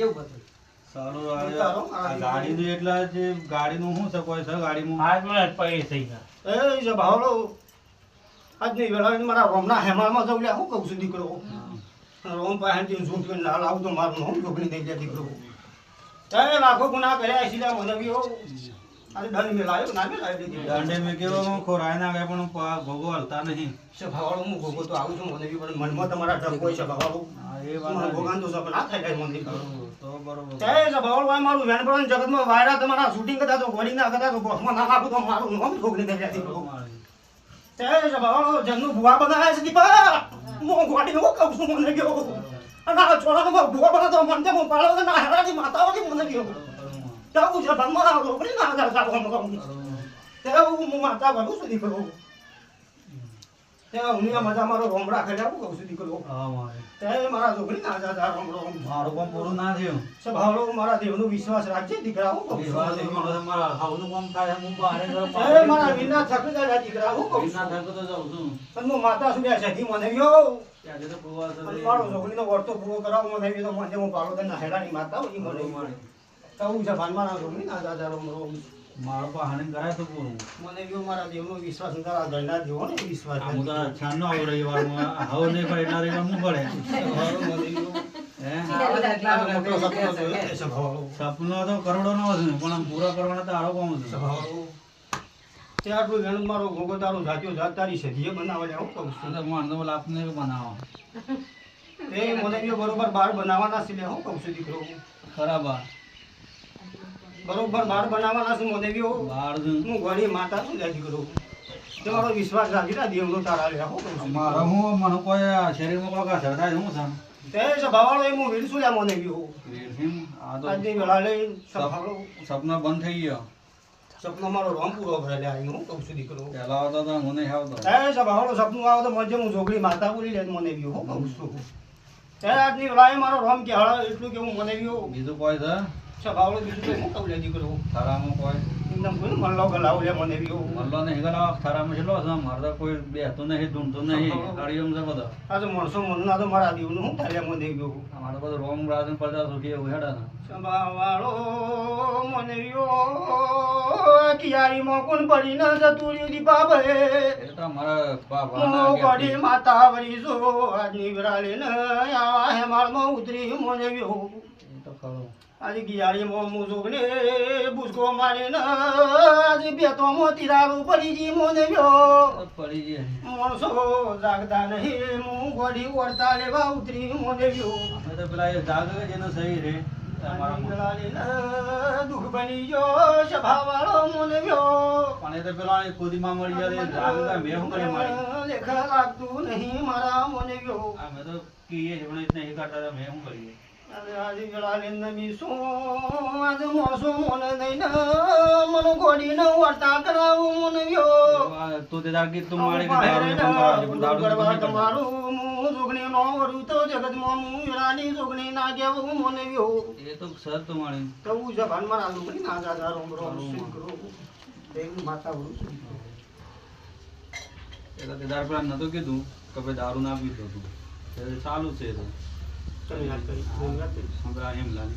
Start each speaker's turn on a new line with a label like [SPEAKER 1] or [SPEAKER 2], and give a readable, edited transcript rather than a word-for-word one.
[SPEAKER 1] કેવું બધું
[SPEAKER 2] સારું આ ગાડીનું એટલા જે ગાડીનું શું છે કોઈ છે ગાડીમાં
[SPEAKER 3] આજ મને પૈ થઈ ગયા
[SPEAKER 1] એ જે ભાવલો આજ નહીં વેળા મારા રોમના હેમાળમાં જવું લે હું કહું છું દીકરો રોમ પાસેથી ઝૂંટ કરીને લાલ આવું તો મારું નામ જોગણી થઈ જાય દીકરો એ લાખો ગુના કર્યા છે મને બી આજે દંડ મેલાયો ના મેલાયો દીધી
[SPEAKER 2] દાંડે મેં કેવો ખોરાય ના ગયા પણ ભોગો હલતા નહીં
[SPEAKER 1] સભાવાળો હું ભોગો તો આવું છું મને બી પણ મનમાં તમારા ડર કોઈ સભાવાળો
[SPEAKER 2] એ વાત
[SPEAKER 1] ભોગાન તો સભા ના થાય મને
[SPEAKER 2] તો બરોબર
[SPEAKER 1] તે સભાવાળો ભાઈ મારું વેણ પણ જગતમાં વાયરા તમારા શૂટિંગ કરતા તો ગોળી ના કરતા તો બોસમાં ના નાખું તો મારું નામ જોગણી થઈ જાય દીકરો તે સભાવાળો જન્નું ભુવા બનાવ્યા છે દીપા હું ગોળી નો કહું છું મને ગયો અને આ છોરાનો ભુવા બનાવતો મને હું પાડો ના હેરાજી માતાઓથી મને ગયો જાવું છે ભણમાં રોકડી ના કરતા હું તે હું માતા બનું છું દીકરો ત્યાં હું મજા મારો રોમ રાખે જાવું કહું છું દીકરો તે મારા છોકરી ના જા રોમ રોમ
[SPEAKER 2] મારું કામ પૂરું ના થયું
[SPEAKER 1] સભાવલો મારા દેવનો વિશ્વાસ રાખજે દીકરા હું કહું છું
[SPEAKER 2] મારા હાવનું કામ થાય હું બહાર
[SPEAKER 1] એ મારા વિના થકી જાય દીકરા હું કહું છું
[SPEAKER 2] થતો તો જાઉં છું
[SPEAKER 1] પણ હું માતા સુધી સધી મને ગયો
[SPEAKER 2] ત્યારે તો પૂવા
[SPEAKER 1] અને મારો છોકરીનો વર્તો પૂરો કરાવો મને તો મને હું પાડો તો હેરાની માતા હોય મને કહું છે ભાનમાં ના છોકરી ના જા રોમ રોમ
[SPEAKER 2] મારો બહાને કરાય તો પૂરું
[SPEAKER 1] મને ગયો મારા દેવનો વિશ્વાસ ન તારા ગણના દેવો ને વિશ્વાસ
[SPEAKER 2] હું તો છાનનો આવું રવિવારમાં હવે નહીં પડે એટલા રવિવાર હું પડે સપનો તો કરોડો નો હતું પણ આમ પૂરો કરવાનો તો આરો કોમ હતું
[SPEAKER 1] ત્યાં આટલું વેણ મારો ગોગો તારો જાત્યો જાત તારી સધીએ બનાવવા હું કહું છું
[SPEAKER 2] માણસો લાપને બનાવો
[SPEAKER 1] તે મને બી બરોબર બાર બનાવવાના છે હું કહું છું દીકરો
[SPEAKER 2] ખરાબ
[SPEAKER 1] બરોબર બાર બનાવવાના છે મને બી
[SPEAKER 2] બાર
[SPEAKER 1] હું ઘણી માતા છું લે દીકરો તમારો વિશ્વાસ રાખી તા દેવનો તારા લે હું કહું છું
[SPEAKER 2] મારો હું મને કોઈ શરીરમાં કોઈ અસર થાય હું છે
[SPEAKER 1] તે સભાવાળો એ હું વીરસું લે મને બી
[SPEAKER 2] આ તો
[SPEAKER 1] આજની વેળા લઈ સભાવાળો
[SPEAKER 2] સપનો બંધ થઈ ગયો
[SPEAKER 1] સપનો મારો રોમ પૂરો ભરે આવીને હું કહું છું દીકરો
[SPEAKER 2] પેલા આવતો તો મને આવતો
[SPEAKER 1] એ સભાવાળો સપનું આવે તો મને હું જોગડી માતા બોલી લે મને બી હું કહું છું તે આજની વેળાએ મારો રોમ કે હળ એટલું કે હું મને બી
[SPEAKER 2] બીજું કોઈ છે
[SPEAKER 1] સભાવાળો બીજું તો હું કહું લે દીકરો
[SPEAKER 2] થારામાં કોઈ
[SPEAKER 1] એકદમ કોઈ મલ્લો ગલાવ લે મને બી
[SPEAKER 2] મલ્લો નહીં ગલાવ થારામાં છેલ્લો છે મારે તો કોઈ બેસતું નહીં ઢૂંઢતું નહીં હરિયમ છે બધો
[SPEAKER 1] આ તો માણસો મનના તો મારા દેવનું હું થાય મને બી
[SPEAKER 2] અમારે બધું રોમ રાજન પડતા સુખી એવું હેડા ને
[SPEAKER 1] સભાવાળો મને કિયારીમાં કોણ પડી ન જતું રહ્યું દીપા ભરે
[SPEAKER 2] એ તો મારા
[SPEAKER 1] હું પડી માતા વળી જો આજની વિરાલે ન આવા હેમાળમાં ઉતરી મને ગયો
[SPEAKER 2] એ તો ખરું
[SPEAKER 1] આજે કિયારીમાં હું જોગને બુસકો મારી ન આજે બેતોમાં તિરાડું પડી જી મને ગયો
[SPEAKER 2] પડી જાય
[SPEAKER 1] માણસો જાગતા નહીં હું ગોડી ઓળતા લેવા ઉતરી મને ગયો
[SPEAKER 2] અમે તો પેલા એ જાગ જેનો સહી રે
[SPEAKER 1] દુઃખ બની ગયો સભાવાળો મને ગયો
[SPEAKER 2] પણ એ તો પેલા ખુદીમાં મળી જાય જાગ મેં શું કરી મારી
[SPEAKER 1] લેખા લાગતું નહીં મારા મને ગયો
[SPEAKER 2] અમે તો કીએ છે પણ નહીં કાઢતા મેં શું કરીએ
[SPEAKER 1] આજે ગળાલે નમી શું આજે મોસો મને નહીં મને ગોડી ન વર્તા કરાવું મને ગયો
[SPEAKER 2] તું તે દાગી તું મારી કે દારૂ ને પણ દારૂ
[SPEAKER 1] તમારું હું જોગણી નો વરું તો જગતમાં હું રાની જોગણી ના કેવું મને ગયો
[SPEAKER 2] એ તો સર તો મારી
[SPEAKER 1] કહું જભાન મારા જોગણી ના જાજા રોમ રોમ શીખરો દેવ માતા વરું
[SPEAKER 2] એ તો તે દારૂ પર નતો કીધું કે ભાઈ દારૂ ના પીતો તું ચાલુ છે એ તો
[SPEAKER 1] તમે યાદ કરી
[SPEAKER 2] હમણાં એમ લાગે